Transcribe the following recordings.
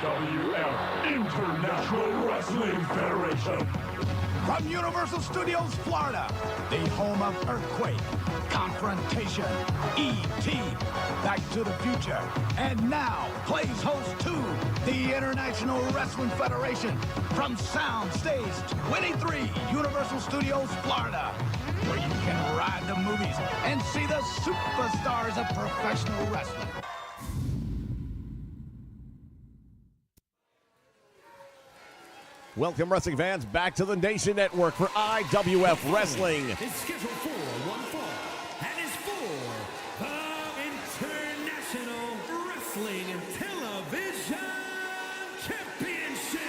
IWF International Wrestling Federation. From Universal Studios, Florida, the home of Earthquake, Confrontation, E.T., Back to the Future, and now plays host to the International Wrestling Federation from Soundstage 23, Universal Studios, Florida, where you can ride the movies and see the superstars of professional wrestling. Welcome, wrestling fans, back to the Nation Network for IWF Wrestling. Is scheduled for one fall and is for the International Wrestling and Television Championship.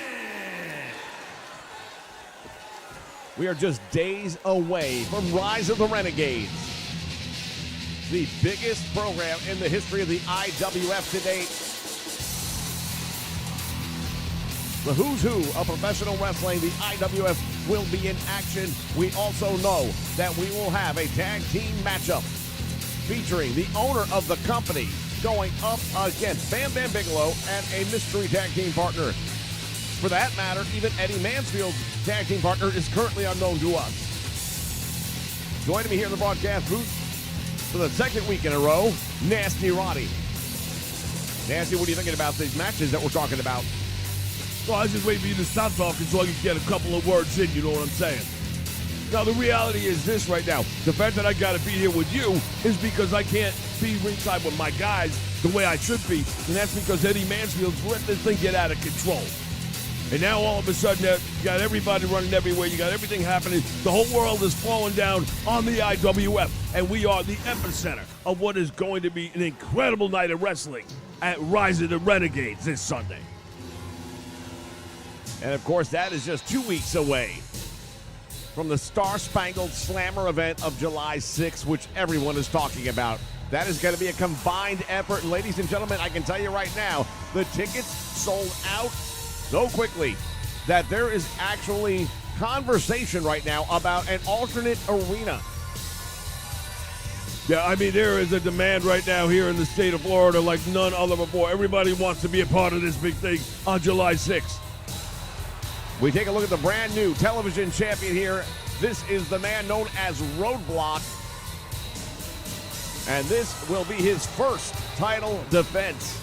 We are just days away from Rise of the Renegades, the biggest program in the history of the IWF to date. The who's who of professional wrestling, the IWF, will be in action. We also know that we will have a tag team matchup featuring the owner of the company going up against Bam Bam Bigelow and a mystery tag team partner. For that matter, even Eddie Mansfield's tag team partner is currently unknown to us. Joining me here in the broadcast booth for the second week in a row, Nasty Roddy. Nasty, what are you thinking about these matches that we're talking about? Well, I was just waiting for you to stop talking so I can get a couple of words in, you know what I'm saying? Now, the reality is this right now. The fact that I got to be here with you is because I can't be ringside with my guys the way I should be, and that's because Eddie Mansfield's let this thing get out of control. And now, all of a sudden, you got everybody running everywhere. You got everything happening. The whole world is falling down on the IWF, and we are the epicenter of what is going to be an incredible night of wrestling at Rise of the Renegades this Sunday. And of course, that is just 2 weeks away from the Star-Spangled Slammer event of July 6th, which everyone is talking about. That is going to be a combined effort. And ladies and gentlemen, I can tell you right now, the tickets sold out so quickly that there is actually conversation right now about an alternate arena. Yeah, I mean, there is a demand right now here in the state of Florida like none other before. Everybody wants to be a part of this big thing on July 6th. We take a look at the brand new television champion here. This is the man known as Roadblock. And this will be his first title defense.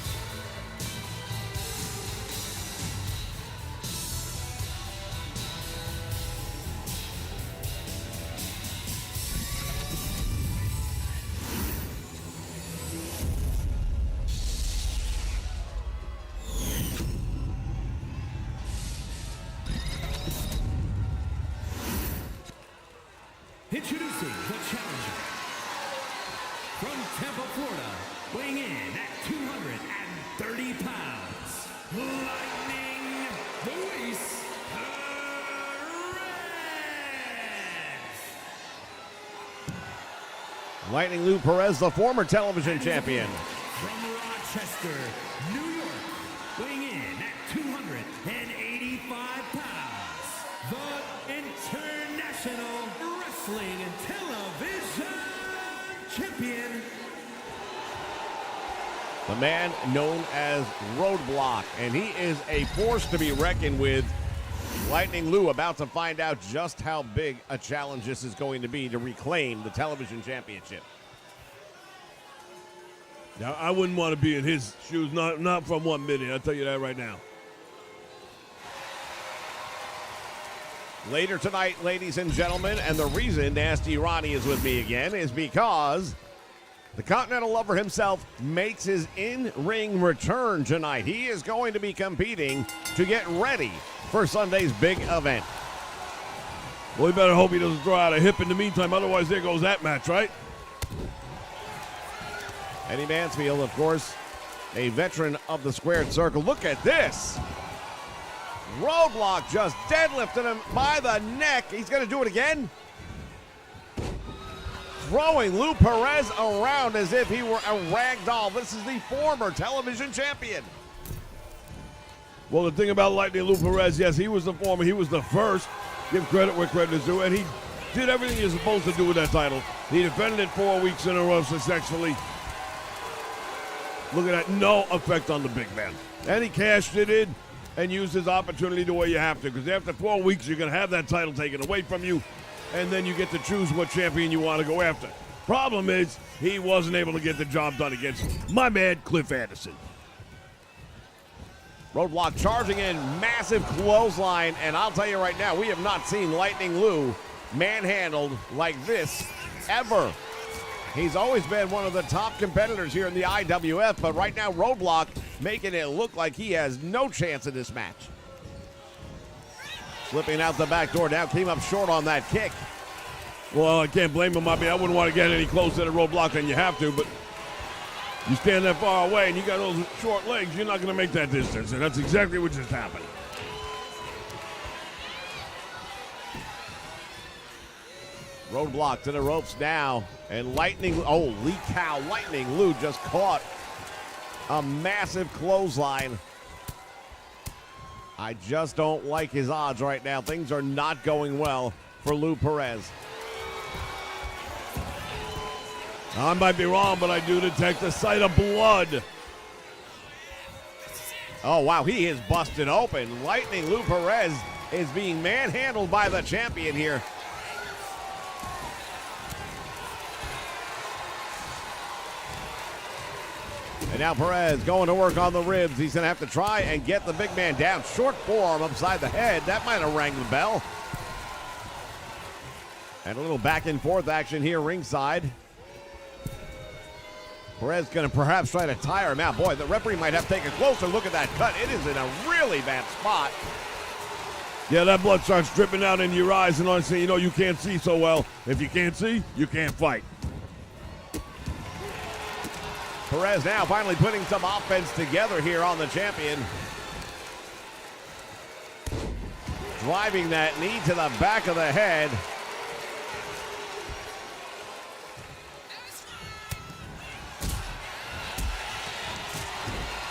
Introducing the challenger from Tampa, Florida, weighing in at 230 pounds, Lightning Luis Perez. Lightning Lou Perez, the former television champion. From Rochester, New York, weighing in at 285 pounds, the International Wrestling and Television Champion. The man known as Roadblock, and he is a force to be reckoned with. Lightning Lou about to find out just how big a challenge this is going to be to reclaim the television championship. Now, I wouldn't want to be in his shoes, not from 1 minute. I'll tell you that right now. Later tonight, ladies and gentlemen, and the reason Nasty Ronnie is with me again is because the Continental Lover himself makes his in-ring return tonight. He is going to be competing to get ready for Sunday's big event. Well, we better hope he doesn't throw out a hip in the meantime. Otherwise, there goes that match, right? Eddie Mansfield, of course, a veteran of the squared circle. Look at this. Roadblock just deadlifted him by the neck. He's going to do it again. Throwing Lou Perez around as if he were a rag doll. This is the former television champion. Well, the thing about Lightning Lou Perez, yes, he was the former. He was the first. Give credit where credit is due. And he did everything he was supposed to do with that title. He defended it 4 weeks in a row successfully. Look at that, no effect on the big man. And he cashed it in and used his opportunity the way you have to, because after 4 weeks, you're going to have that title taken away from you, and then you get to choose what champion you want to go after. Problem is, he wasn't able to get the job done against my man, Cliff Anderson. Roadblock charging in, massive clothesline, and I'll tell you right now, we have not seen Lightning Lou manhandled like this ever. He's always been one of the top competitors here in the IWF, but right now Roadblock making it look like he has no chance in this match. Slipping out the back door, now came up short on that kick. Well, I can't blame him. I mean, I wouldn't want to get any closer to Roadblock than you have to, but you stand that far away and you got those short legs, you're not going to make that distance, and that's exactly what just happened. Roadblock to the ropes now, and Lightning Lou just caught a massive clothesline. I just don't like his odds right now. Things are not going well for Lou Perez. I might be wrong, but I do detect a sight of blood. Oh, wow, he is busted open. Lightning Lou Perez is being manhandled by the champion here. And now Perez going to work on the ribs. He's going to have to try and get the big man down. Short forearm upside the head. That might have rang the bell. And a little back and forth action here ringside. Perez going to perhaps try to tire him out. Boy, the referee might have to take a closer look at that cut. It is in a really bad spot. Yeah, that blood starts dripping out in your eyes, and honestly, you know you can't see so well. If you can't see, you can't fight. Perez now finally putting some offense together here on the champion. Driving that knee to the back of the head.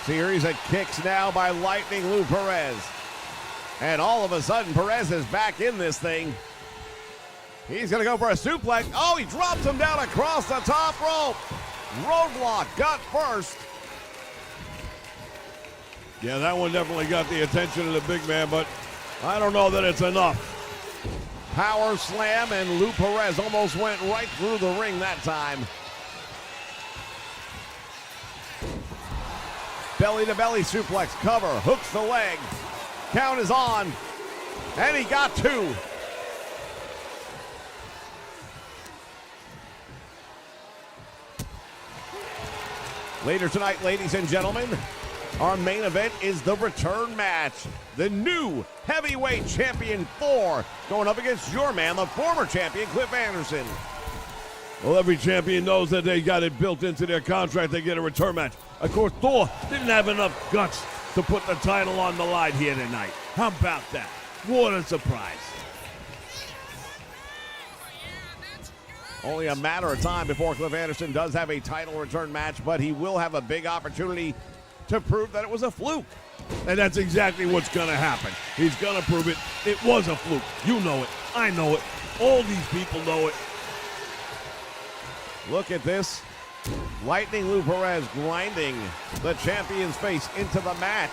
Series of kicks now by Lightning Lou Perez. And all of a sudden, Perez is back in this thing. He's going to go for a suplex. Oh, he drops him down across the top rope. Roadblock got first. Yeah, that one definitely got the attention of the big man, but I don't know that it's enough. Power slam, and Lou Perez almost went right through the ring that time. Belly-to-belly suplex, cover, hooks the leg. Count is on, and he got two. Later tonight, ladies and gentlemen, our main event is the return match. The new heavyweight champion Thor going up against your man, the former champion Cliff Anderson. Well, every champion knows that they got it built into their contract. They get a return match. Of course, Thor didn't have enough guts to put the title on the line here tonight. How about that? What a surprise. Only a matter of time before Cliff Anderson does have a title return match, but he will have a big opportunity to prove that it was a fluke. And that's exactly what's going to happen. He's going to prove it. It was a fluke. You know it. I know it. All these people know it. Look at this. Lightning Lou Perez grinding the champion's face into the mat.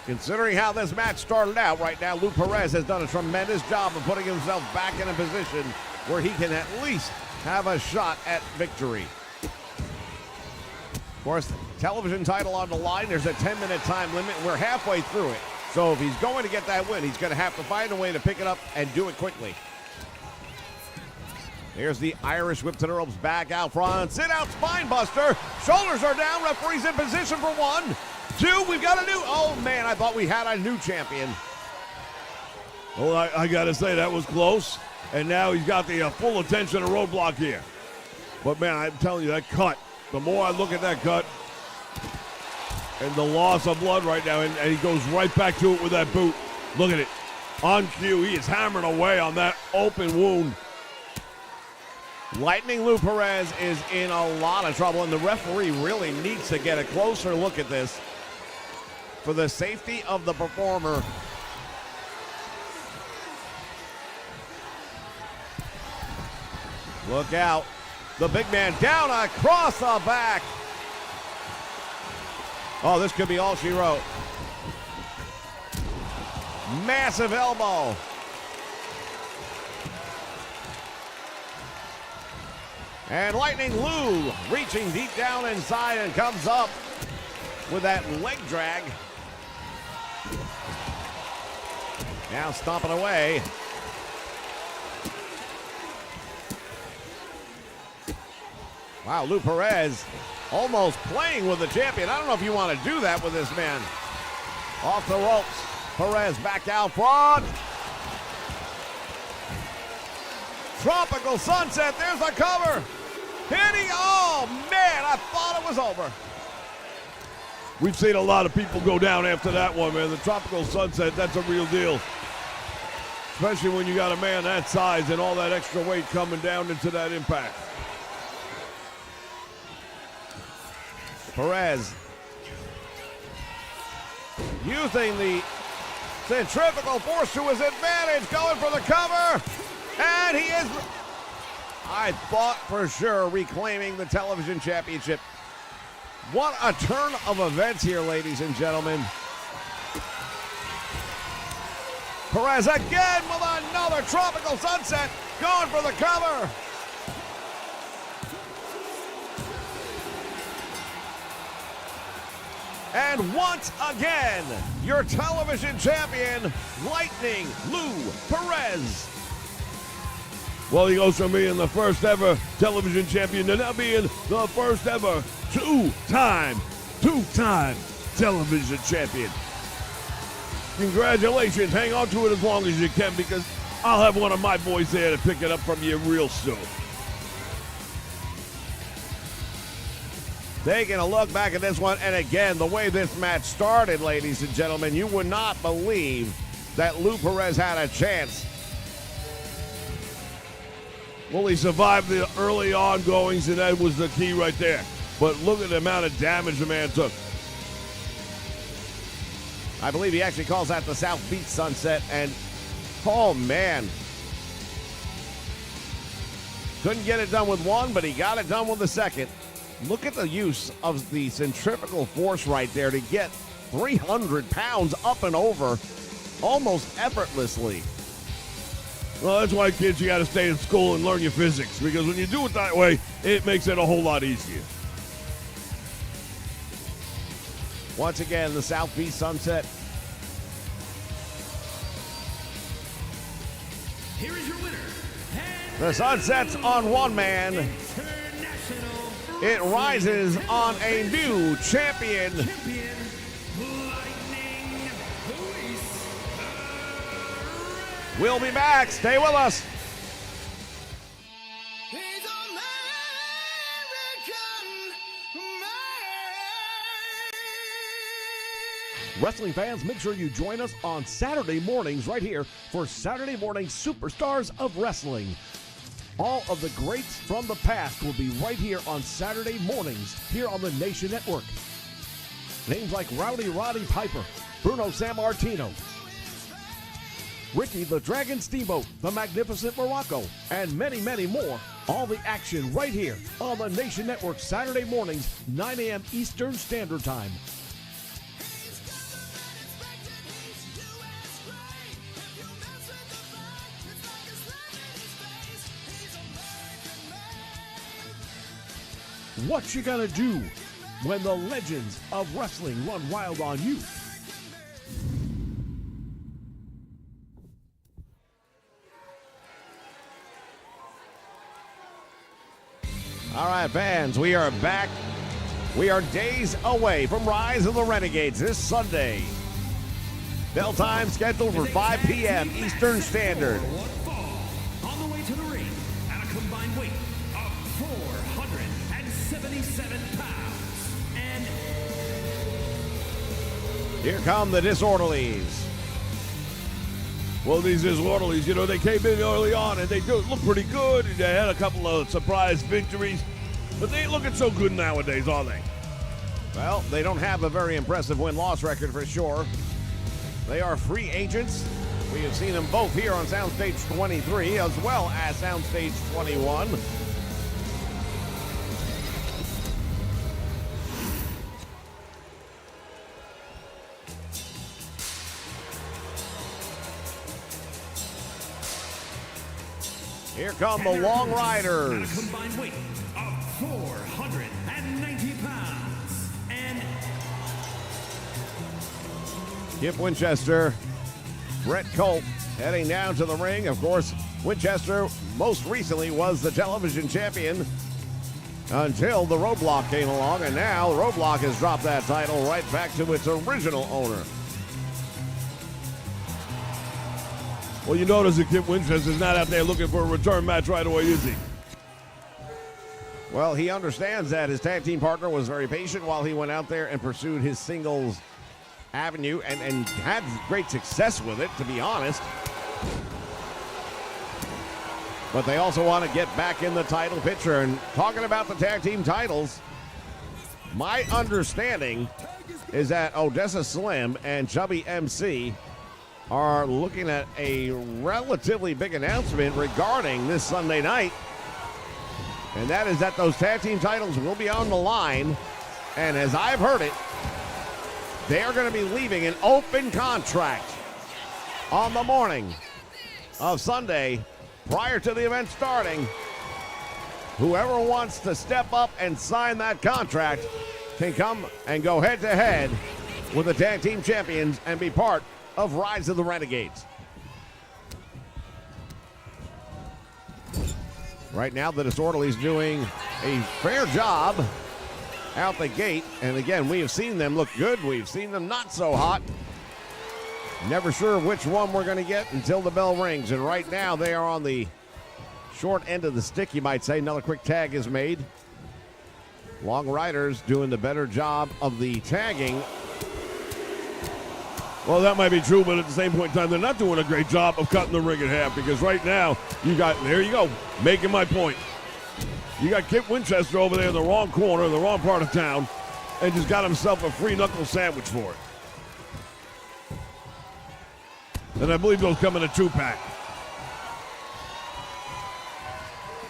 Considering how this match started out right now, Lou Perez has done a tremendous job of putting himself back in a position where he can at least have a shot at victory. Of course, television title on the line. There's a 10-minute time limit. We're halfway through it. So if he's going to get that win, he's going to have to find a way to pick it up and do it quickly. Here's the Irish whip to the ropes, back out front. Sit out spine buster. Shoulders are down. Referee's in position for 1, 2. We've got a new. Oh, man, I thought we had a new champion. Well, I got to say, that was close. And now he's got the full attention of Roadblock here. But, man, I'm telling you, that cut, the more I look at that cut and the loss of blood right now, and he goes right back to it with that boot. Look at it. On cue, he is hammering away on that open wound. Lightning Lou Perez is in a lot of trouble, and the referee really needs to get a closer look at this for the safety of the performer. Look out. The big man down across the back. Oh, this could be all she wrote. Massive elbow. And Lightning Lou reaching deep down inside and comes up with that leg drag. Now stomping away. Wow, Lou Perez almost playing with the champion. I don't know if you want to do that with this man. Off the ropes. Perez back out front. Tropical Sunset. There's the cover. Hitting. Oh, man. I thought it was over. We've seen a lot of people go down after that one, man. The Tropical Sunset, that's a real deal. Especially when you got a man that size and all that extra weight coming down into that impact. Perez using the centrifugal force to his advantage, going for the cover, and he is, I thought for sure, reclaiming the television championship. What a turn of events here, ladies and gentlemen. Perez again with another Tropical Sunset, going for the cover. And once again, your television champion, Lightning Lou Perez. Well, he goes from being the first ever television champion to now being the first ever two-time television champion. Congratulations. Hang on to it as long as you can, because I'll have one of my boys there to pick it up from you real soon. Taking a look back at this one, and again, the way this match started, ladies and gentlemen, you would not believe that Lou Perez had a chance. Well, he survived the early ongoings, and that was the key right there. But look at the amount of damage the man took. I believe he actually calls that the South Beach Sunset, and oh man. Couldn't get it done with one, but he got it done with the second. Look at the use of the centrifugal force right there to get 300 pounds up and over almost effortlessly. Well, that's why, kids, you got to stay in school and learn your physics, because when you do it that way, it makes it a whole lot easier. Once again, the South Beach Sunset. Here is your winner. The Sunset's on one man. It rises on a new champion. We'll be back. Stay with us. Wrestling fans, make sure you join us on Saturday mornings right here for Saturday Morning Superstars of Wrestling. All of the greats from the past will be right here on Saturday mornings here on the Nation Network. Names like Rowdy Roddy Piper, Bruno Sammartino, Ricky the Dragon Steamboat, the Magnificent Morocco, and many, many more. All the action right here on the Nation Network Saturday mornings, 9 a.m. Eastern Standard Time. What you gonna do when the legends of wrestling run wild on you? All right, fans, we are back. We are days away from Rise of the Renegades this Sunday. Bell time scheduled for 5 p.m. Eastern Standard. On the way to the ring at a combined weight of 477 pounds. And here come the Disorderlies. Well, these Disorderlies, you know, they came in early on and they look pretty good. They had a couple of surprise victories, but they ain't looking so good nowadays, are they? Well, they don't have a very impressive win-loss record for sure. They are free agents. We have seen them both here on Soundstage 23 as well as Soundstage 21. Here come the Long Riders. At a combined weight of 490 pounds. And Kip Winchester, Brett Colt heading down to the ring. Of course, Winchester most recently was the television champion until the Roadblock came along, and now Roadblock has dropped that title right back to its original owner. Well, you notice that Kip Winchester's not out there looking for a return match right away, is he? Well, he understands that his tag team partner was very patient while he went out there and pursued his singles avenue and had great success with it, to be honest. But they also want to get back in the title picture. And talking about the tag team titles, my understanding is that Odessa Slim and Chubby MC are looking at a relatively big announcement regarding this Sunday night. And that is that those tag team titles will be on the line. And as I've heard it, they are going to be leaving an open contract on the morning of Sunday prior to the event starting. Whoever wants to step up and sign that contract can come and go head-to-head with the tag team champions and be part of Rise of the Renegades. Right now, the Disorderly's doing a fair job out the gate. And again, we have seen them look good. We've seen them not so hot. Never sure which one we're going to get until the bell rings. And right now, they are on the short end of the stick, you might say. Another quick tag is made. Long Riders doing the better job of the tagging. Well, that might be true, but at the same point in time, they're not doing a great job of cutting the ring in half, because right now, there you go, making my point. You got Kip Winchester over there in the wrong corner, in the wrong part of town, and just got himself a free knuckle sandwich for it. And I believe those come in a 2-pack.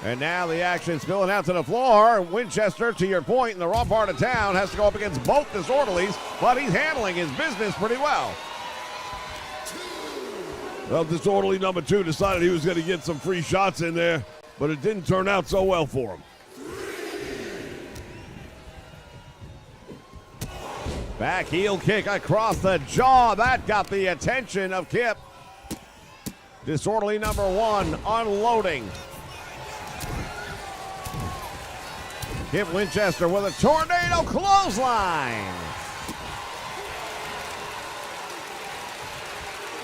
And now the action spilling out to the floor. Winchester, to your point, in the wrong part of town, has to go up against both Disorderlies, but he's handling his business pretty well. Well, Disorderly number 2 decided he was going to get some free shots in there, but it didn't turn out so well for him. Back heel kick across the jaw. That got the attention of Kip. Disorderly number 1 unloading. Kip Winchester with a tornado clothesline.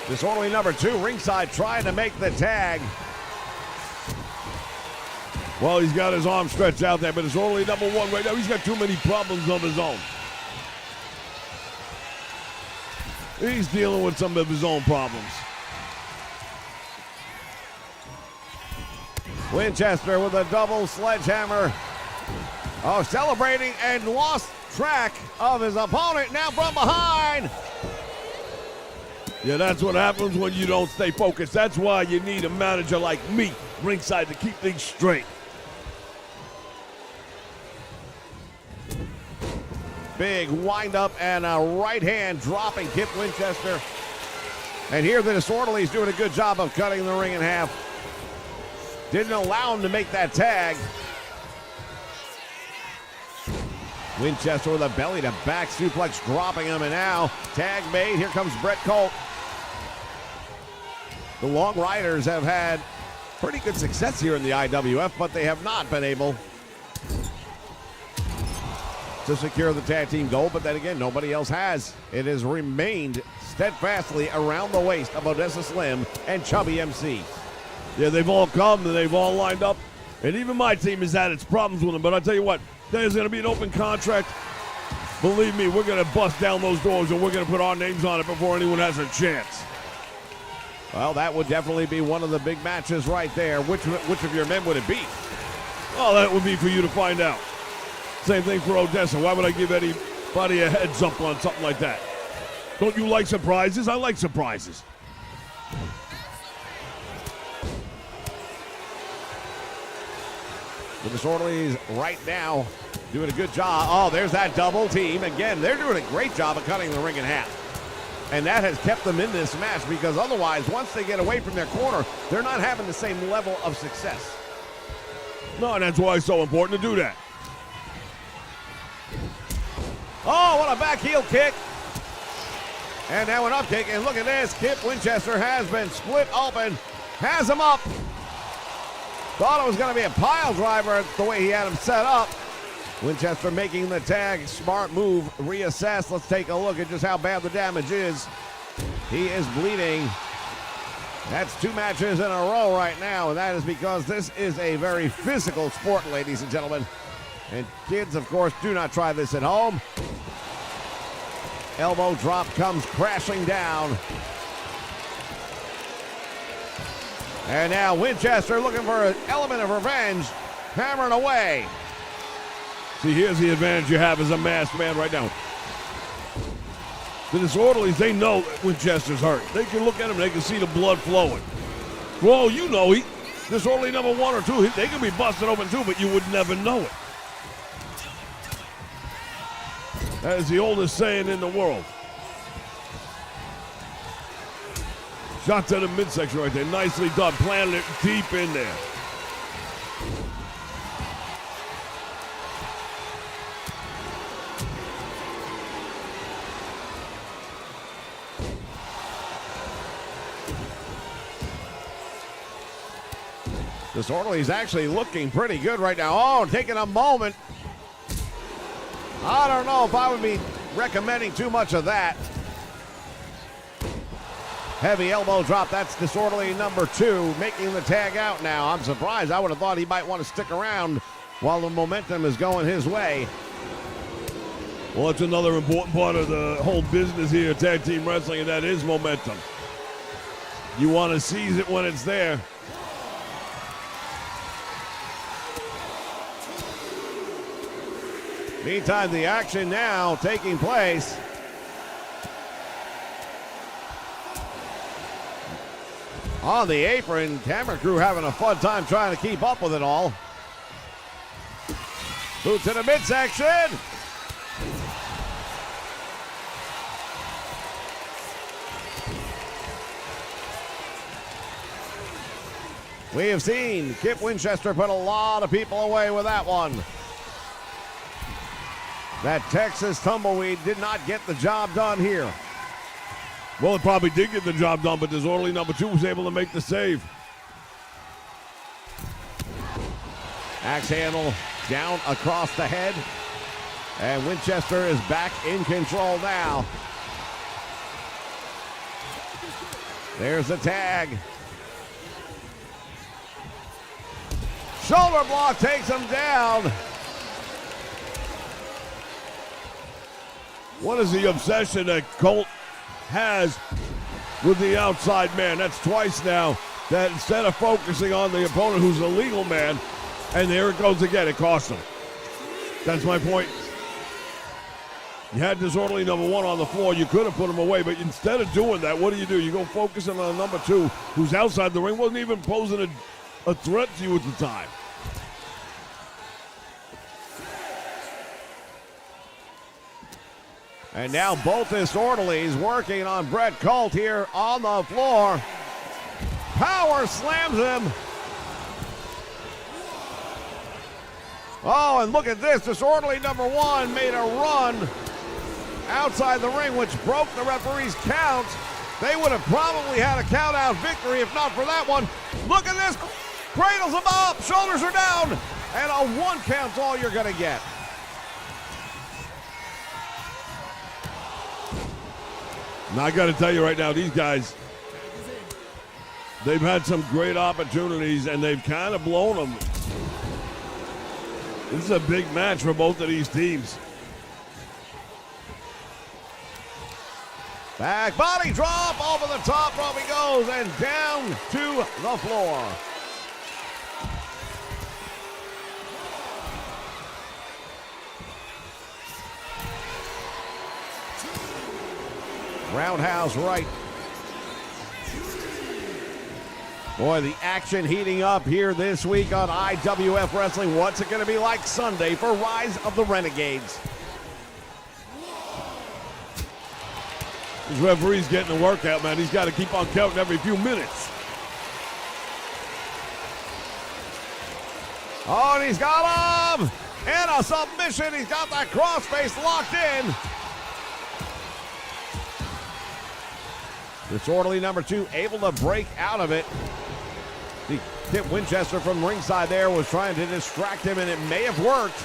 Disorderly number 2 ringside trying to make the tag. Well, he's got his arm stretched out there, but Disorderly number 1 right now, he's got too many problems of his own. He's dealing with some of his own problems. Winchester with a double sledgehammer. Oh, celebrating and lost track of his opponent now from behind. Yeah, that's what happens when you don't stay focused. That's why you need a manager like me ringside to keep things straight. Big windup and a right hand dropping Kip Winchester. And here the Disorderly's doing a good job of cutting the ring in half. Didn't allow him to make that tag. Winchester with a belly to back suplex dropping him, and now tag made. Here comes Brett Colt. The Long Riders have had pretty good success here in the IWF, but they have not been able to secure the tag team gold. But then again, nobody else has. It has remained steadfastly around the waist of Odessa Slim and Chubby MC. Yeah, they've all come and they've all lined up. And even my team has had its problems with them. But I'll tell you what, there's going to be an open contract. Believe me, we're going to bust down those doors and we're going to put our names on it before anyone has a chance. Well, that would definitely be one of the big matches right there. Which of your men would it be? Well, that would be for you to find out. Same thing for Odessa. Why would I give anybody a heads up on something like that? Don't you like surprises? I like surprises. The Disorderlies right now doing a good job. Oh, there's that double team. Again, they're doing a great job of cutting the ring in half. And that has kept them in this match because otherwise, once they get away from their corner, they're not having the same level of success. No, and that's why it's so important to do that. Oh, what a back heel kick. And now an up kick, and look at this. Kip Winchester has been split open, has him up. Thought it was going to be a pile driver the way he had him set up. Winchester making the tag. Smart move. Reassess. Let's take a look at just how bad the damage is. He is bleeding. That's 2 matches in a row right now, and that is because this is a very physical sport, ladies and gentlemen. And kids, of course, do not try this at home. Elbow drop comes crashing down. And now Winchester looking for an element of revenge, hammering away. See, here's the advantage you have as a masked man right now. The disorderlies, they know that Winchester's hurt. They can look at him, they can see the blood flowing. Well, you know, disorderly number 1 or 2, they can be busted open too, but you would never know it. That is the oldest saying in the world. Shot to the midsection right there. Nicely done. Planted it deep in there. Disorderly's actually looking pretty good right now. Oh, taking a moment. I don't know if I would be recommending too much of that. Heavy elbow drop. That's Disorderly number 2 making the tag out now. I'm surprised. I would have thought he might want to stick around while the momentum is going his way. Well, it's another important part of the whole business here, tag team wrestling, and that is momentum. You want to seize it when it's there. Meantime, the action now taking place. On the apron, camera crew having a fun time trying to keep up with it all. Boot to the midsection. We have seen Kip Winchester put a lot of people away with that one. That Texas tumbleweed did not get the job done here. Well, it probably did get the job done, but Disorderly number 2 was able to make the save. Axe handle down across the head. And Winchester is back in control now. There's the tag. Shoulder block takes him down. What is the obsession that Colt has with the outside man? That's twice now that instead of focusing on the opponent who's a legal man, and there it goes again, it cost him. That's my point. You had Disorderly number 1 on the floor, you could have put him away, but instead of doing that, what do? You go focusing on number 2, who's outside the ring, wasn't even posing a threat to you at the time. And now both Disorderlies working on Brett Colt here on the floor. Power slams him. Oh, and look at this. Disorderly number 1 made a run outside the ring, which broke the referee's count. They would have probably had a count-out victory if not for that one. Look at this. Cradles him up. Shoulders are down. And a 1 count's all you're going to get. Now, I got to tell you right now, these guys, they've had some great opportunities, and they've kind of blown them. This is a big match for both of these teams. Back body drop over the top rope he goes, and down to the floor. Roundhouse right. Boy, the action heating up here this week on IWF Wrestling. What's it going to be like Sunday for Rise of the Renegades? This referee's getting a workout, man. He's got to keep on counting every few minutes. Oh, and he's got him! And a submission. He's got that crossface locked in. Disorderly number 2 able to break out of it. The Kip Winchester from ringside there was trying to distract him, and it may have worked.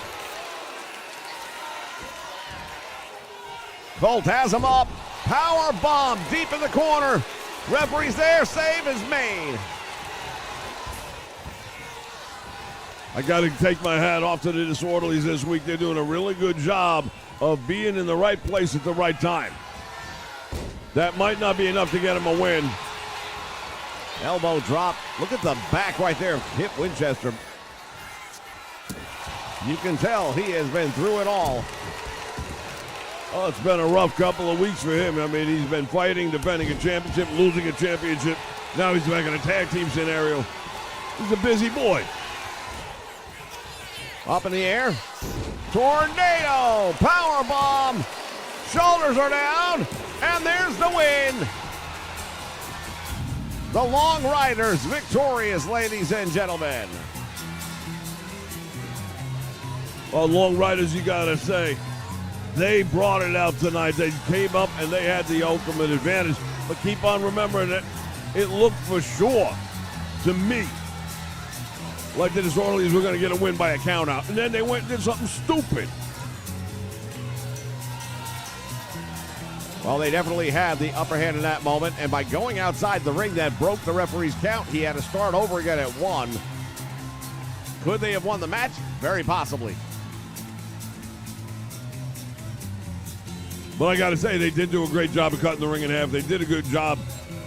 Colt has him up. Power bomb deep in the corner. Referee's there. Save is made. I got to take my hat off to the Disorderlies this week. They're doing a really good job of being in the right place at the right time. That might not be enough to get him a win. Elbow drop. Look at the back right there of Kip Winchester. You can tell he has been through it all. Oh, it's been a rough couple of weeks for him. I mean, he's been fighting, defending a championship, losing a championship. Now he's back in a tag team scenario. He's a busy boy. Up in the air. Tornado. Power bomb. Shoulders are down. And there's the win. The Long Riders victorious, ladies and gentlemen. Well, Long Riders, you got to say, they brought it out tonight. They came up and they had the ultimate advantage. But keep on remembering that it looked for sure to me like the Disorderlies were going to get a win by a count out. And then they went and did something stupid. Well, they definitely had the upper hand in that moment. And by going outside the ring, that broke the referee's count. He had to start over again at 1. Could they have won the match? Very possibly. But I got to say, they did do a great job of cutting the ring in half. They did a good job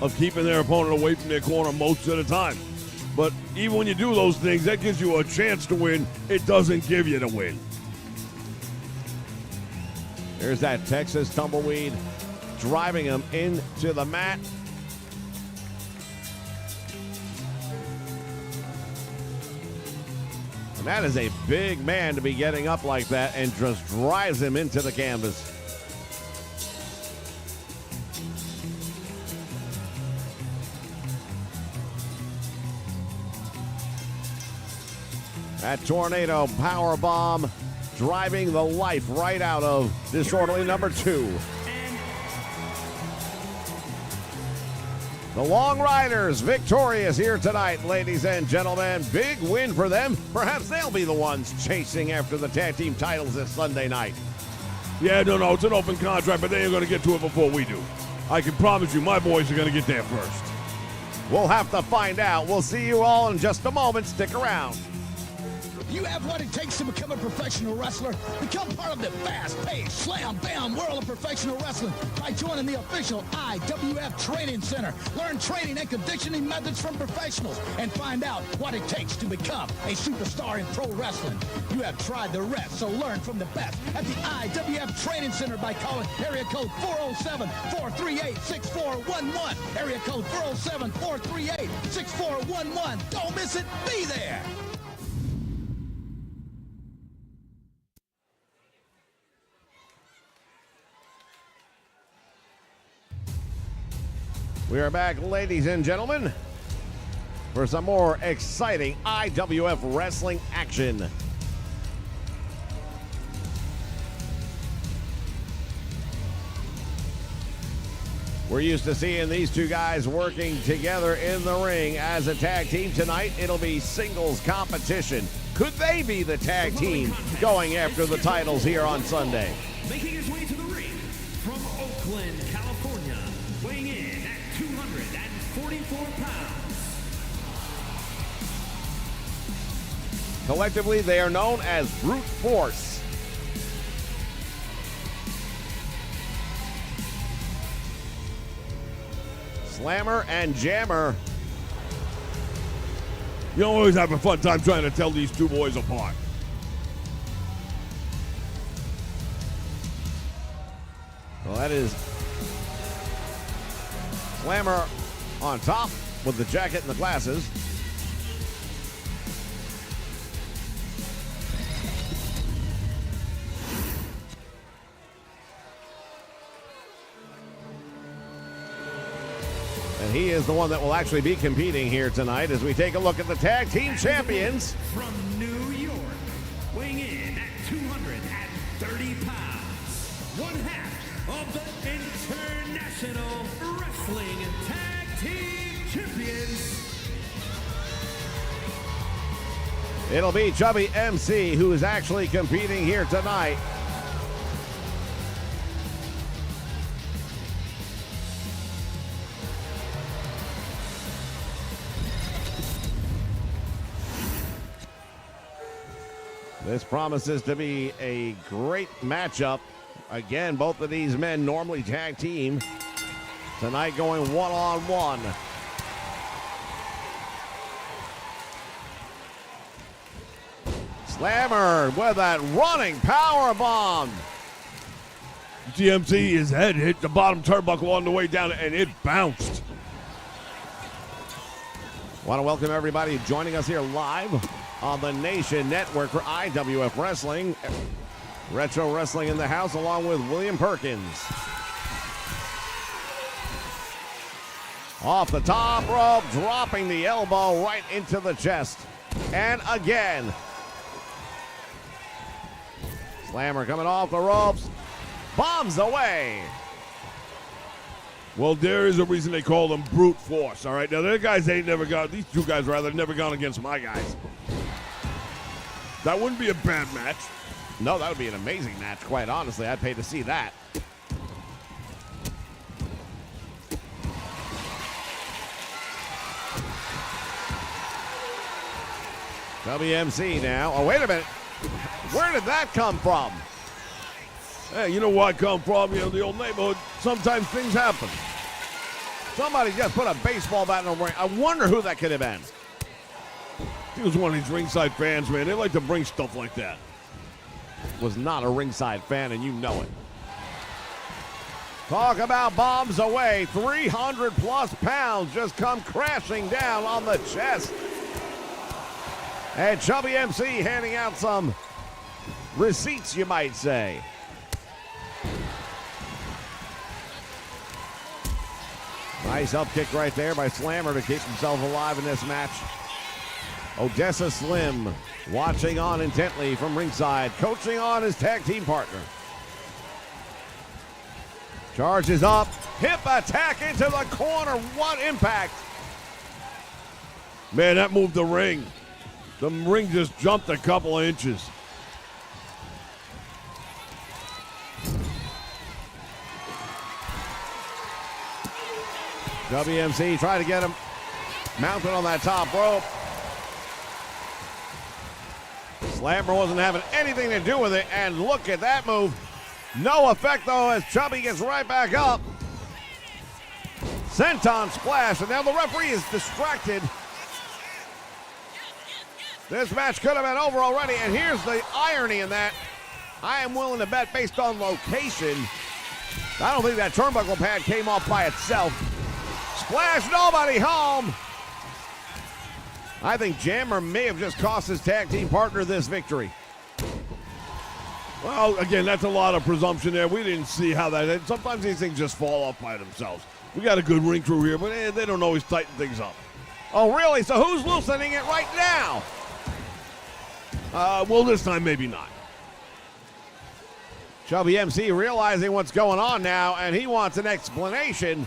of keeping their opponent away from their corner most of the time. But even when you do those things, that gives you a chance to win. It doesn't give you the win. There's that Texas tumbleweed driving him into the mat. And that is a big man to be getting up like that and just drives him into the canvas. That tornado power bomb driving the life right out of Disorderly number 2. The Long Riders victorious here tonight, ladies and gentlemen. Big win for them. Perhaps they'll be the ones chasing after the tag team titles this Sunday night. Yeah, no, it's an open contract, but they ain't going to get to it before we do. I can promise you my boys are going to get there first. We'll have to find out. We'll see you all in just a moment. Stick around. You have what it takes to become a professional wrestler. Become part of the fast-paced, slam-bam world of professional wrestling by joining the official IWF Training Center. Learn training and conditioning methods from professionals and find out what it takes to become a superstar in pro wrestling. You have tried the rest, so learn from the best at the IWF Training Center by calling area code 407-438-6411. Area code 407-438-6411. Don't miss it. Be there. We are back, ladies and gentlemen, for some more exciting IWF wrestling action. We're used to seeing these two guys working together in the ring as a tag team. Tonight, it'll be singles competition. Could they be the tag team going after the titles here on Sunday? Making his way to the ring from Oakland, California, weighing in at 244 pounds. Collectively, they are known as Brute Force. Slammer and Jammer. You always have a fun time trying to tell these two boys apart. Well, that is Slammer on top with the jacket and the glasses. And he is the one that will actually be competing here tonight as we take a look at the tag team champions. From New York, weighing in at 230 pounds, one half of the International Wrestling Tag Team Champions. It'll be Chubby MC who is actually competing here tonight. This promises to be a great matchup. Again, both of these men normally tag team. Tonight going one-on-one. Slammer with that running power bomb. GMC, his head hit the bottom turnbuckle on the way down, and it bounced. Want to welcome everybody joining us here live on the Nation Network for IWF Wrestling. Retro Wrestling in the house along with William Perkins. Off the top rope, dropping the elbow right into the chest. And again. Slammer coming off the ropes. Bombs away. Well, there is a reason they call them brute force, all right? Now, these two guys rather, never gone against my guys. That wouldn't be a bad match. No, that would be an amazing match, quite honestly. I'd pay to see that. WMC now. Oh, wait a minute. Where did that come from? Hey, you know where I come from? You know, the old neighborhood. Sometimes things happen. Somebody just put a baseball bat in the ring. I wonder who that could have been. He was one of these ringside fans, man. They like to bring stuff like that. Was not a ringside fan, and you know it. Talk about bombs away. 300 plus pounds just come crashing down on the chest. And Chubby MC handing out some receipts, you might say. Nice up kick right there by Slammer to keep himself alive in this match. Odessa Slim watching on intently from ringside, coaching on his tag team partner. Charges up, hip attack into the corner. What impact! Man, that moved the ring. The ring just jumped a couple of inches. WMC trying to get him mounted on that top rope. Slammer wasn't having anything to do with it, and look at that move. No effect, though, as Chubby gets right back up. Senton splash, and now the referee is distracted. This match could have been over already, and here's the irony in that. I am willing to bet based on location. I don't think that turnbuckle pad came off by itself. Splash, nobody home. I think Jammer may have just cost his tag team partner this victory. Well, again, that's a lot of presumption there. We didn't see how that. Sometimes these things just fall off by themselves. We got a good ring crew here, but they don't always tighten things up. Oh, really? So who's loosening it right now? Well, this time maybe not. Chubby MC realizing what's going on now, and he wants an explanation.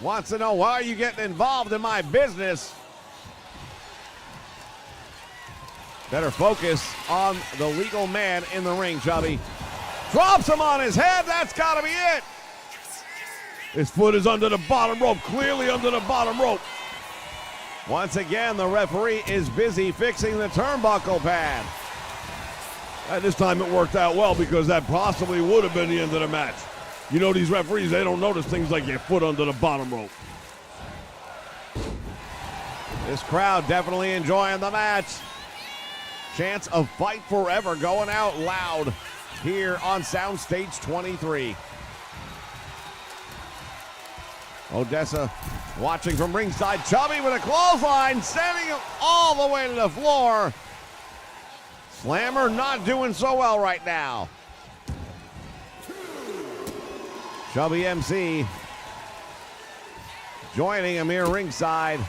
Wants to know, why are you getting involved in my business? Better focus on the legal man in the ring, Chubby. Drops him on his head. That's got to be it. His foot is under the bottom rope, clearly under the bottom rope. Once again, the referee is busy fixing the turnbuckle pad. And this time it worked out well because that possibly would have been the end of the match. You know, these referees, they don't notice things like your foot under the bottom rope. This crowd definitely enjoying the match. Chance of Fight Forever going out loud here on Soundstage 23. Odessa watching from ringside. Chubby with a clothesline, sending him all the way to the floor. Slammer not doing so well right now. Chubby MC joining him here ringside.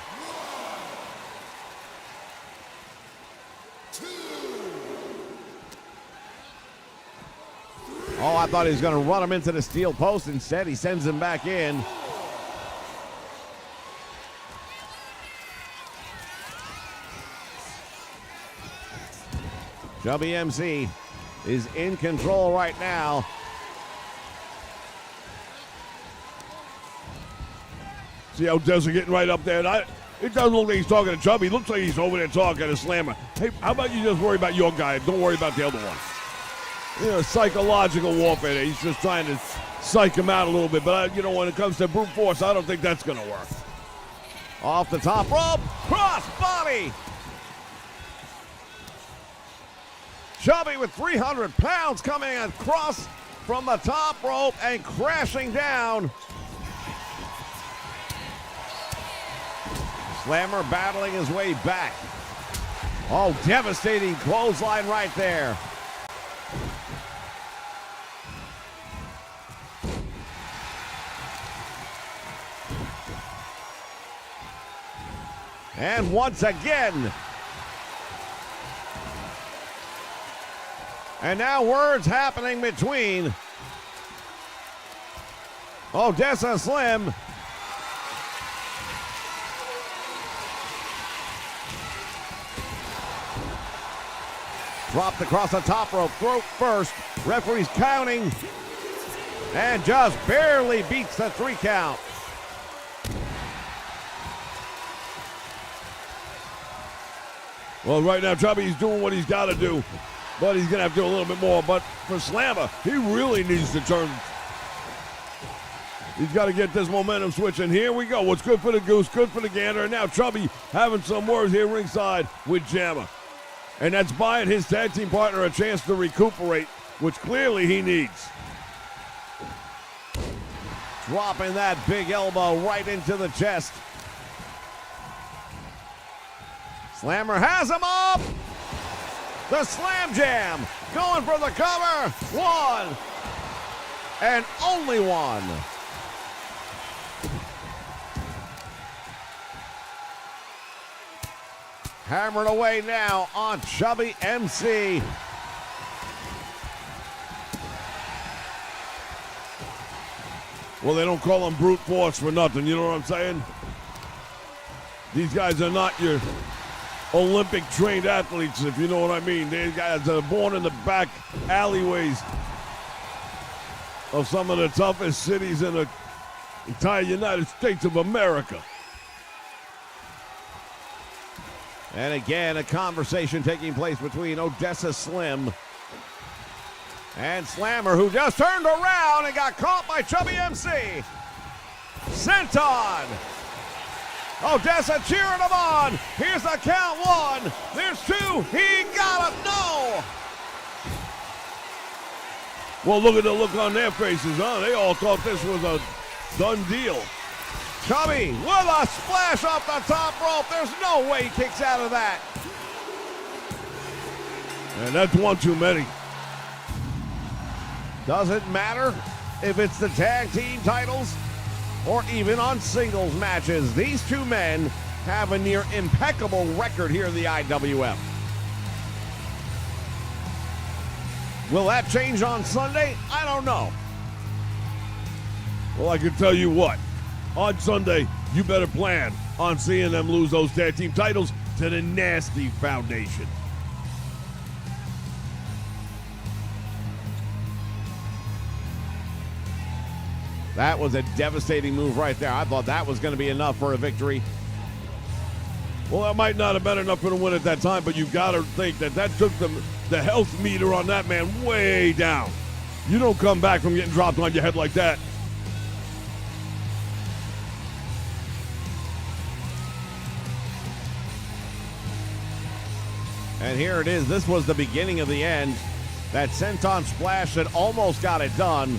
Oh, I thought he was going to run him into the steel post. Instead, he sends him back in. Chubby MC is in control right now. See how Deza getting right up there? And it doesn't look like he's talking to Chubby. It looks like he's over there talking to Slammer. Hey, how about you just worry about your guy? Don't worry about the other one. You know, psychological warfare there. He's just trying to psych him out a little bit. But, when it comes to brute force, I don't think that's going to work. Off the top rope, cross body. Chubby with 300 pounds coming across from the top rope and crashing down. Slammer battling his way back. Oh, devastating clothesline right there. And once again. And now words happening between Odessa Slim dropped across the top rope, throat first. Referee's counting and just barely beats the 3 count. Well, right now, Chubby's doing what he's got to do, but he's going to have to do a little bit more. But for Slammer, he really needs to turn. He's got to get this momentum switch, and here we go. What's good for the goose, good for the gander. And now Chubby having some words here ringside with Jammer. And that's buying his tag team partner a chance to recuperate, which clearly he needs. Dropping that big elbow right into the chest. Slammer has him up. The slam jam. Going for the cover. 1. And only 1. Hammered away now on Chubby MC. Well, they don't call him brute force for nothing, you know what I'm saying? These guys are not your Olympic trained athletes, if you know what I mean. These guys are born in the back alleyways of some of the toughest cities in the entire United States of America. And again, a conversation taking place between Odessa Slim and Slammer, who just turned around and got caught by Chubby MC. Senton. Odessa cheering him on. Here's the count. 1. There's 2. He got him. No. Well, look at the look on their faces, huh? They all thought this was a done deal. Chubby with a splash off the top rope. There's no way he kicks out of that. And that's one too many. Doesn't matter if it's the tag team titles or even on singles matches. These two men have a near impeccable record here in the IWF. Will that change on Sunday? I don't know. Well, I can tell you what. On Sunday, you better plan on seeing them lose those tag team titles to the Nasty Foundation. That was a devastating move right there. I thought that was going to be enough for a victory. Well, that might not have been enough for the win at that time, but you've got to think that took the health meter on that man way down. You don't come back from getting dropped on your head like that. And here it is. This was the beginning of the end. That senton splash that almost got it done.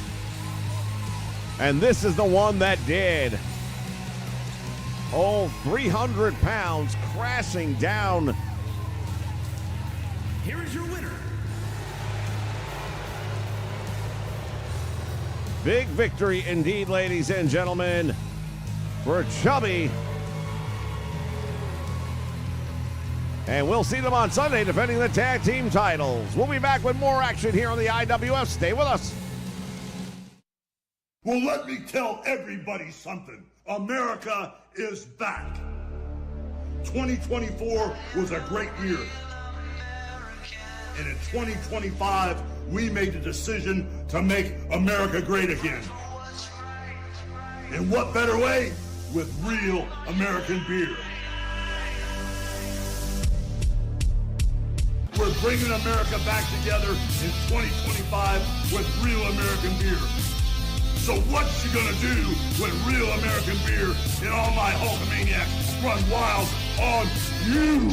And this is the one that did. Oh, 300 pounds crashing down. Here is your winner. Big victory indeed, ladies and gentlemen. for Chubby. And we'll see them on Sunday defending the tag team titles. We'll be back with more action here on the IWF. Stay with us. Well, let me tell everybody something. America is back. 2024 was a great year. And in 2025, we made the decision to make America great again. And what better way? With real American beer. We're bringing America back together in 2025 with real American beer. So what you gonna do when real American beer and all my Hulkamaniacs run wild on you?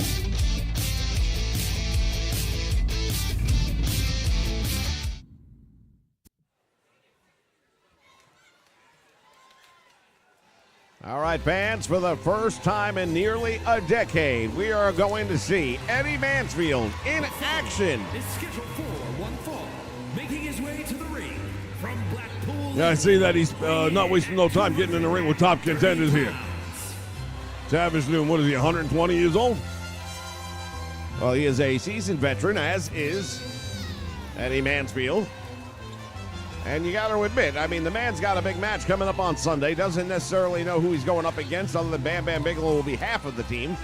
All right, fans, for the first time in nearly a decade, we are going to see Eddie Mansfield in action. Is scheduled for one fall, making his way to the ring from Blackpool. Yeah, I see that he's not wasting no time getting in the ring with top contenders here. Savage Noon, what is he, 120 years old? Well, he is a seasoned veteran, as is Eddie Mansfield. And you got to admit, I mean, the man's got a big match coming up on Sunday. Doesn't necessarily know who he's going up against, other than Bam Bam Bigelow will be half of the team.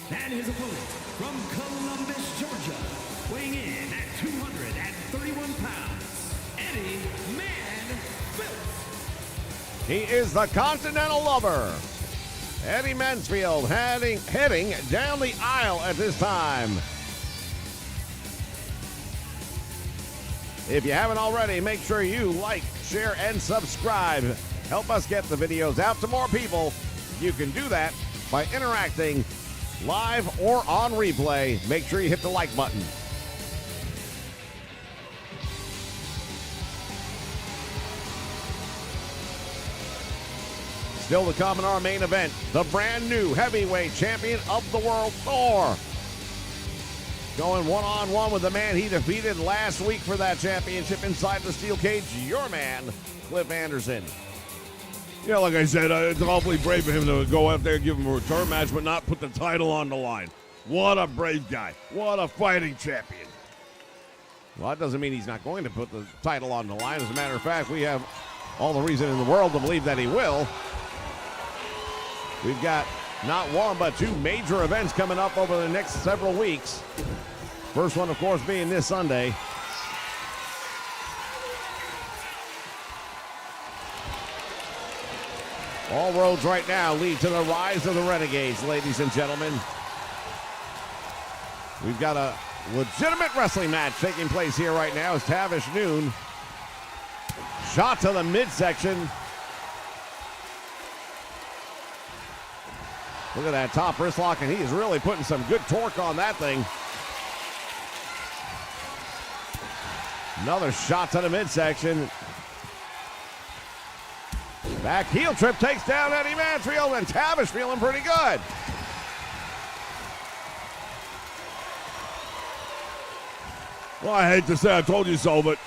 And his opponent from Columbus, Georgia, weighing in at 231 pounds, Eddie Mansfield. He is the Continental Lover. Eddie Mansfield heading down the aisle at this time. If you haven't already, make sure you like, share, and subscribe. Help us get the videos out to more people. You can do that by interacting live or on replay. Make sure you hit the like button. Still to come in our main event, the brand new heavyweight champion of the world, Thor. Going one-on-one with the man he defeated last week for that championship inside the steel cage, your man, Cliff Anderson. Yeah, like I said, it's awfully brave of him to go out there and give him a return match, but not put the title on the line. What a brave guy. What a fighting champion. Well, that doesn't mean he's not going to put the title on the line. As a matter of fact, we have all the reason in the world to believe that he will. We've got not one, but two major events coming up over the next several weeks. First one, of course, being this Sunday. All roads right now lead to the rise of the Renegades, ladies and gentlemen. We've got a legitimate wrestling match taking place here right now as Tavish Noon. Shot to the midsection. Look at that top wrist lock, and he is really putting some good torque on that thing. Another shot to the midsection. Back heel trip takes down Eddie Mansfield, and Tavish feeling pretty good. Well, I hate to say I told you so, but,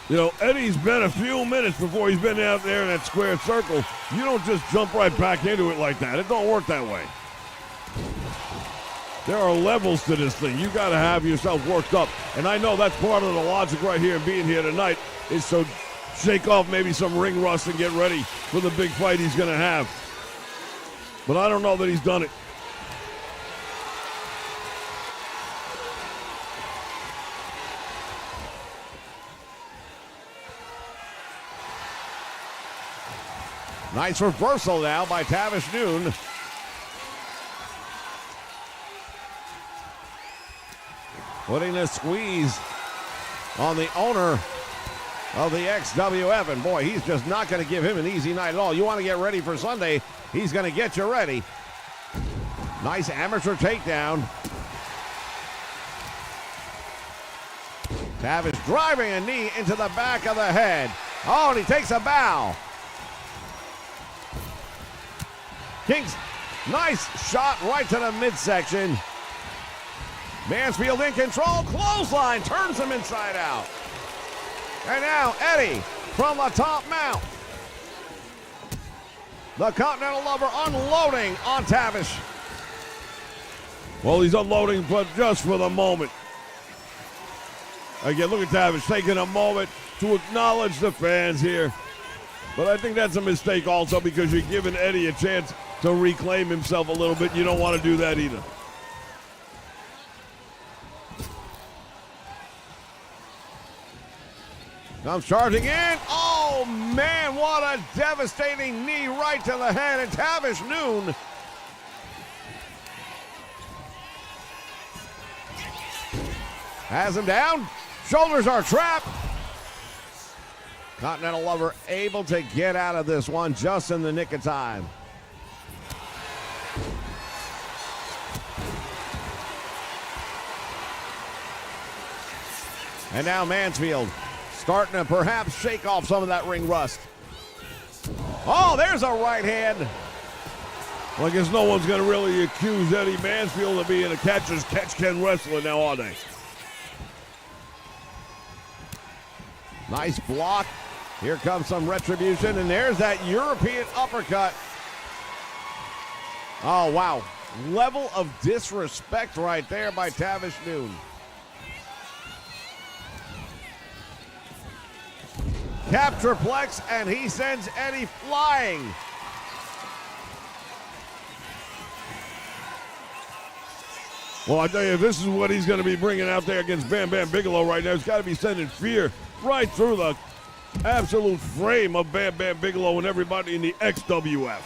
you know, Eddie's been a few minutes before he's been out there in that square circle. You don't just jump right back into it like that. It don't work that way. There are levels to this thing. You got to have yourself worked up. And I know that's part of the logic right here in being here tonight is so shake off maybe some ring rust and get ready for the big fight he's going to have. But I don't know that he's done it. Nice reversal now by Tavish Noon. Putting a squeeze on the owner of the XWF. And boy, he's just not going to give him an easy night at all. You want to get ready for Sunday, he's going to get you ready. Nice amateur takedown. Tavish driving a knee into the back of the head. Oh, and he takes a bow. Kings, nice shot right to the midsection. Mansfield in control, clothesline, turns him inside out. And now Eddie from the top mount. The Continental Lover unloading on Tavish. Well, he's unloading, but just for the moment. Again, look at Tavish taking a moment to acknowledge the fans here. But I think that's a mistake also because you're giving Eddie a chance to reclaim himself a little bit. You don't want to do that either. Comes charging in. Oh, man, what a devastating knee right to the head. And Tavish Noon has him down. Shoulders are trapped. Continental Lover able to get out of this one just in the nick of time. And now Mansfield starting to perhaps shake off some of that ring rust. Oh, there's a right hand. Well, I guess no one's going to really accuse Eddie Mansfield of being a catch-can wrestler now, are they? Nice block. Here comes some retribution, and there's that European uppercut. Oh, wow. Level of disrespect right there by Tavish Noon. Captraplex, and he sends Eddie flying. Well, I tell you, this is what he's going to be bringing out there against Bam Bam Bigelow right now. He's got to be sending fear right through the absolute frame of Bam Bam Bigelow and everybody in the XWF.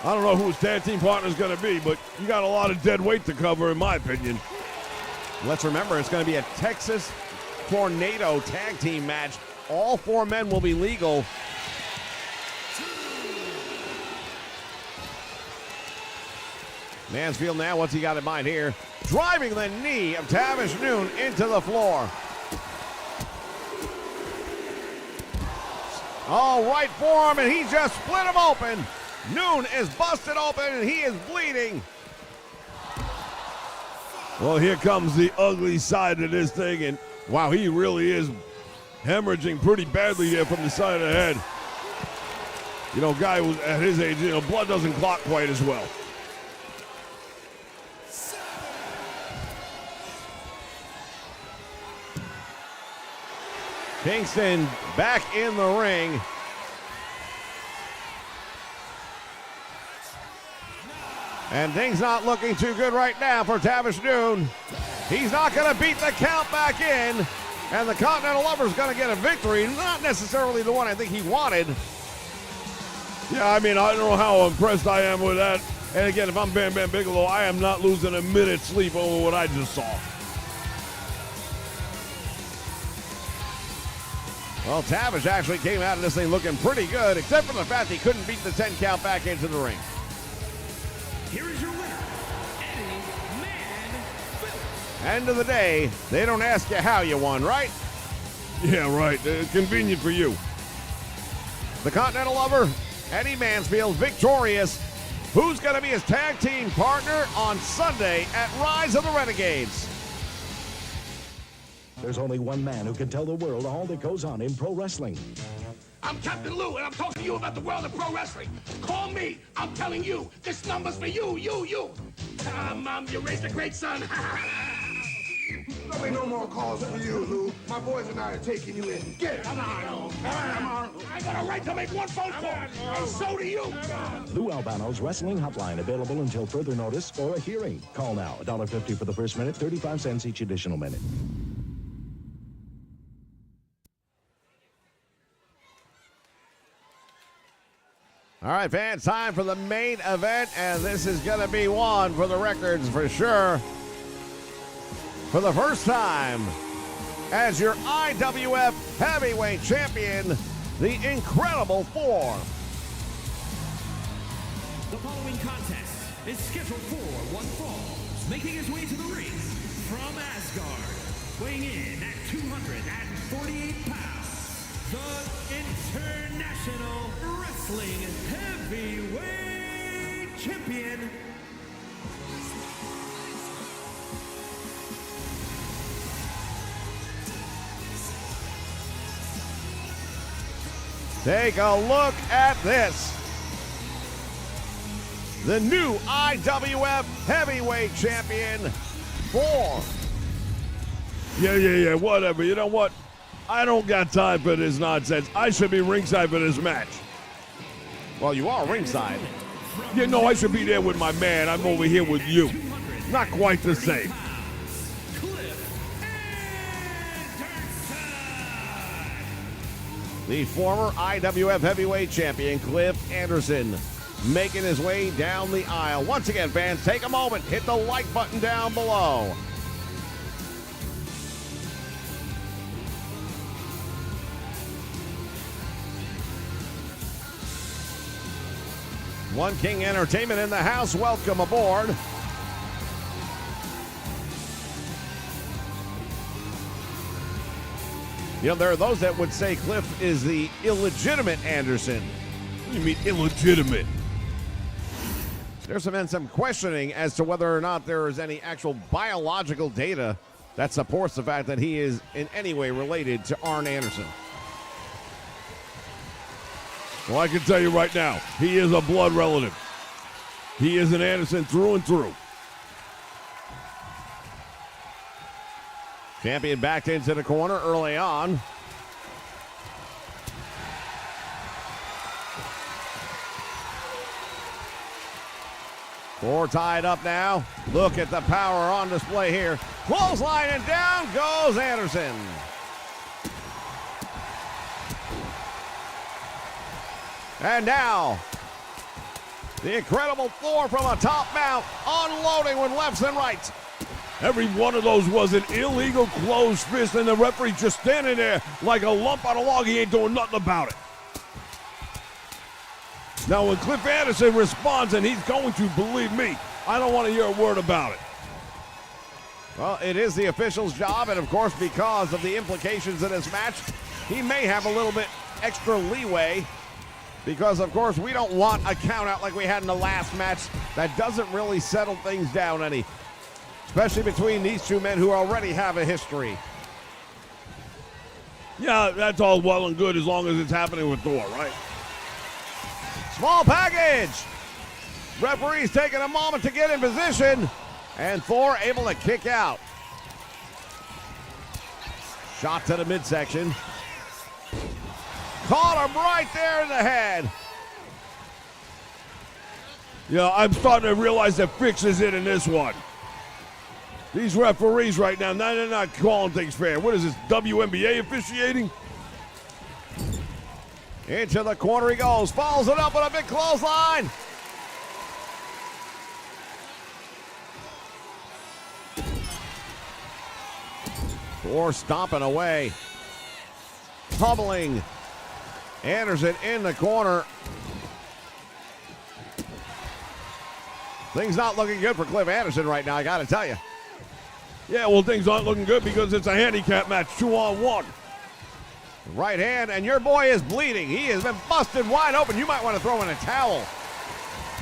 I don't know who his tag team partner is going to be, but you got a lot of dead weight to cover, in my opinion. Let's remember, it's going to be a Texas Tornado tag team match. All four men will be legal. Mansfield now, what's he got in mind here? Driving the knee of Tavish Noon into the floor. Oh, right forearm, and he just split him open. Noon is busted open, and he is bleeding. Well, here comes the ugly side of this thing, and wow, he really is hemorrhaging pretty badly there from the side of the head. You know, guy was at his age, you know, blood doesn't clot quite as well. Kingston back in the ring. And things not looking too good right now for Tavish Noon. He's not going to beat the count back in. And the Continental Lover's going to get a victory. Not necessarily the one I think he wanted. Yeah, I mean, I don't know how impressed I am with that. And again, if I'm Bam Bam Bigelow, I am not losing a minute's sleep over what I just saw. Well, Tavish actually came out of this thing looking pretty good, except for the fact he couldn't beat the 10 count back into the ring. Here is your winner, Eddie Mansfield. End of the day, they don't ask you how you won, right? Yeah, right. Convenient for you. The Continental Lover, Eddie Mansfield, victorious. Who's going to be his tag team partner on Sunday at Rise of the Renegades? There's only one man who can tell the world all that goes on in pro wrestling. I'm Captain Lou, and I'm talking to you about the world of pro wrestling. Call me. I'm telling you. This number's for you, you. Mom, you raised a great son. There'll be no more calls for you, Lou. My boys and I are taking you in. Get it. Come on. I got a right to make one phone call, and so do you. Lou Albano's Wrestling Hotline, available until further notice or a hearing. Call now, $1.50 for the first minute, 35 cents each additional minute. All right, fans, time for the main event, and this is going to be one for the records for sure. For the first time, as your IWF Heavyweight Champion, the Incredible Four. The following contest is scheduled for one fall, making his way to the ring from Asgard, weighing in at 248 pounds, the International Wrestling Heavyweight Champion, Take a look at this. The new IWF Heavyweight Champion, Thor. Yeah, whatever. You know what? I don't got time for this nonsense. I should be ringside for this match. Well, you are ringside. You know, I should be there with my man. I'm over here with you. Not quite the same. The former IWF Heavyweight Champion, Cliff Anderson, making his way down the aisle. Once again, fans, take a moment, hit the like button down below. One King Entertainment in the house, welcome aboard. You know, there are those that would say Cliff is the illegitimate Anderson. What do you mean illegitimate? There's been some questioning as to whether or not there is any actual biological data that supports the fact that he is in any way related to Arn Anderson. Well, I can tell you right now, he is a blood relative. He is an Anderson through and through. Champion backed into the corner early on. Thor tied up now. Look at the power on display here. Clothesline and down goes Anderson. And now, the incredible Thor from a top mount, unloading with lefts and rights. Every one of those was an illegal closed fist, and the referee just standing there like a lump on a log. He ain't doing nothing about it. Now, when Cliff Anderson responds, and he's going to, believe me, I don't want to hear a word about it. Well, it is the official's job, and of course, because of the implications of this match, he may have a little bit extra leeway. Because, of course, we don't want a count out like we had in the last match. That doesn't really settle things down any. Especially between these two men who already have a history. Yeah, that's all well and good as long as it's happening with Thor, right? Small package. Referee's taking a moment to get in position. And Thor able to kick out. Shot to the midsection. Caught him right there in the head. Yeah, I'm starting to realize that Fix is it in this one. These referees right now, they're not calling things fair. What is this, WNBA officiating? Into the corner he goes. Follows it up with a big clothesline. Thor stomping away. Pummeling Anderson in the corner. Things not looking good for Cliff Anderson right now, I got to tell you. Yeah, well, things aren't looking good because it's a handicap match, 2-on-1. Right hand, and your boy is bleeding. He has been busted wide open. You might want to throw in a towel.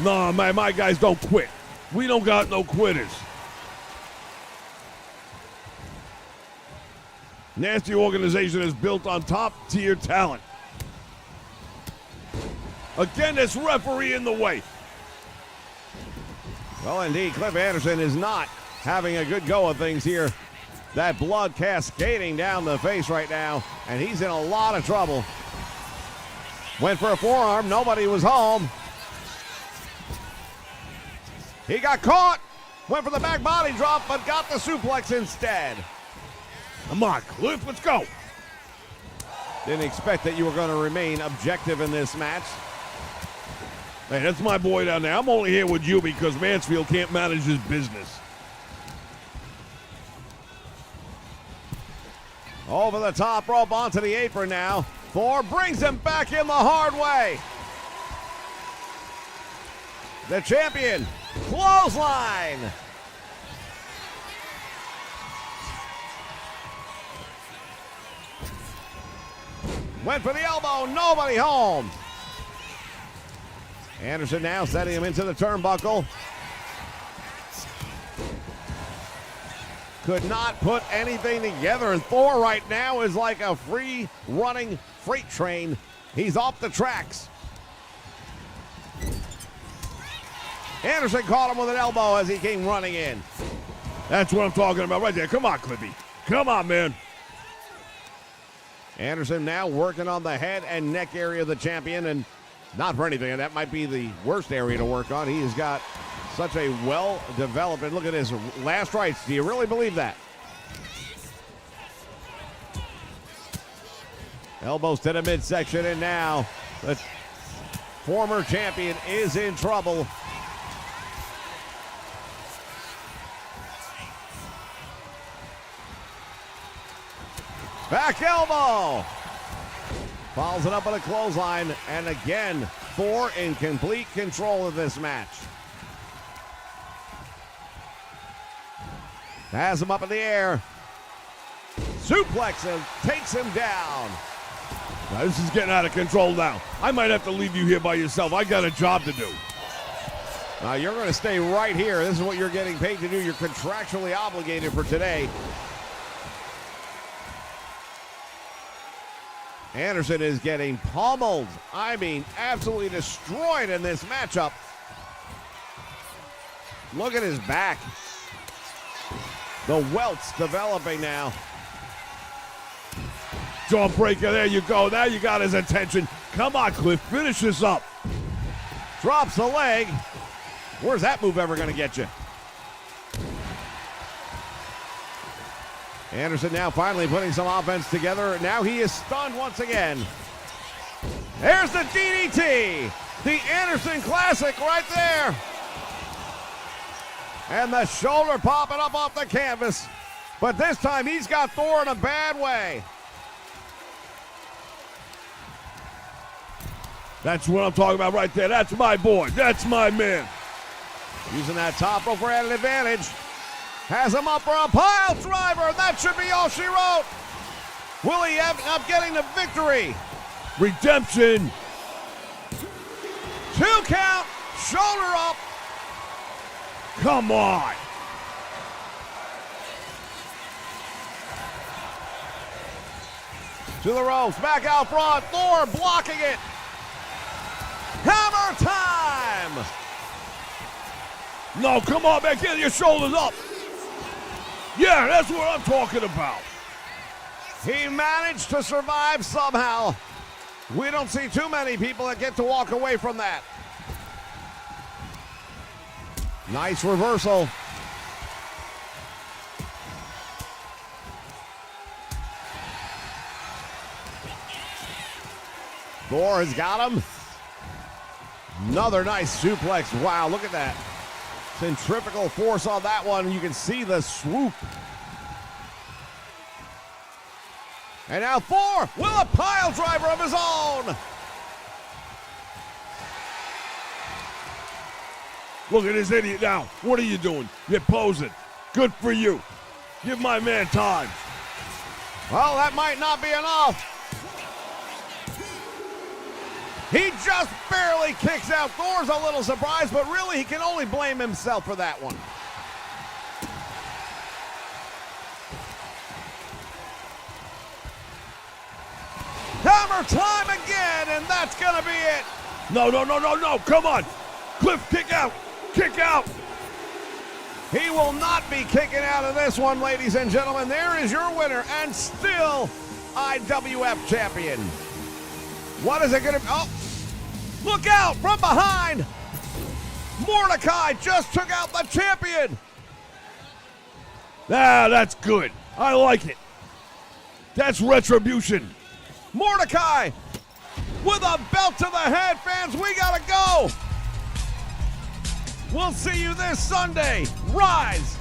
Nah, man, my guys don't quit. We don't got no quitters. Nasty organization is built on top-tier talent. Again, this referee in the way. Well, indeed, Cliff Anderson is not having a good go of things here. That blood cascading down the face right now, and he's in a lot of trouble. Went for a forearm, nobody was home. He got caught, went for the back body drop, but got the suplex instead. Come on, Cliff, let's go. Didn't expect that you were going to remain objective in this match. Hey, that's my boy down there. I'm only here with you because Mansfield can't manage his business. Over the top rope onto the apron now. Thor brings him back in the hard way. The champion, clothesline. Went for the elbow. Nobody home. Anderson now setting him into the turnbuckle. Could not put anything together. And Thor right now is like a free running freight train. He's off the tracks. Anderson caught him with an elbow as he came running in. That's what I'm talking about right there. Come on, Clippy. Come on, man. Anderson now working on the head and neck area of the champion, and not for anything, and that might be the worst area to work on. He has got such a well-developed, and look at his last rites. Do you really believe that? Elbows to the midsection, and now the former champion is in trouble. Back elbow. Follows it up with a clothesline, and again, Thor in complete control of this match. Has him up in the air. Suplexes, takes him down. Now, this is getting out of control now. I might have to leave you here by yourself. I got a job to do. Now you're going to stay right here. This is what you're getting paid to do. You're contractually obligated for today. Anderson is getting pummeled. I mean, absolutely destroyed in this matchup. Look at his back. The welts developing now. Jawbreaker, there you go. Now you got his attention. Come on, Cliff, finish this up. Drops the leg. Where's that move ever going to get you? Anderson now finally putting some offense together. Now he is stunned once again. There's the DDT. The Anderson Classic right there. And the shoulder popping up off the canvas. But this time he's got Thor in a bad way. That's what I'm talking about right there. That's my boy. That's my man. Using that top rope for added advantage. Has him up for a pile driver. That should be all she wrote. Will he end up getting the victory? Redemption. 2 count. Shoulder up. Come on. To the ropes. Back out front. Thor blocking it. Hammer time. No, come on, man. Get your shoulders up. Yeah, that's what I'm talking about. He managed to survive somehow. We don't see too many people that get to walk away from that. Nice reversal. Thor has got him. Another nice suplex. Wow, look at that. Centrifugal force on that one. You can see the swoop. And now Thor with a pile driver of his own. Look at this idiot now. What are you doing? You're posing. Good for you. Give my man time. Well, that might not be enough. He just barely kicks out. Thor's a little surprised, but really he can only blame himself for that one. Hammer time again, and that's going to be it. No. Come on. Cliff, kick out. Kick out. He will not be kicking out of this one, ladies and gentlemen. There is your winner and still IWF champion. What is it going to be? Oh, look out from behind. Mordecai just took out the champion. Ah, that's good. I like it. That's retribution. Mordecai with a belt to the head, fans. We got to go. We'll see you this Sunday. Rise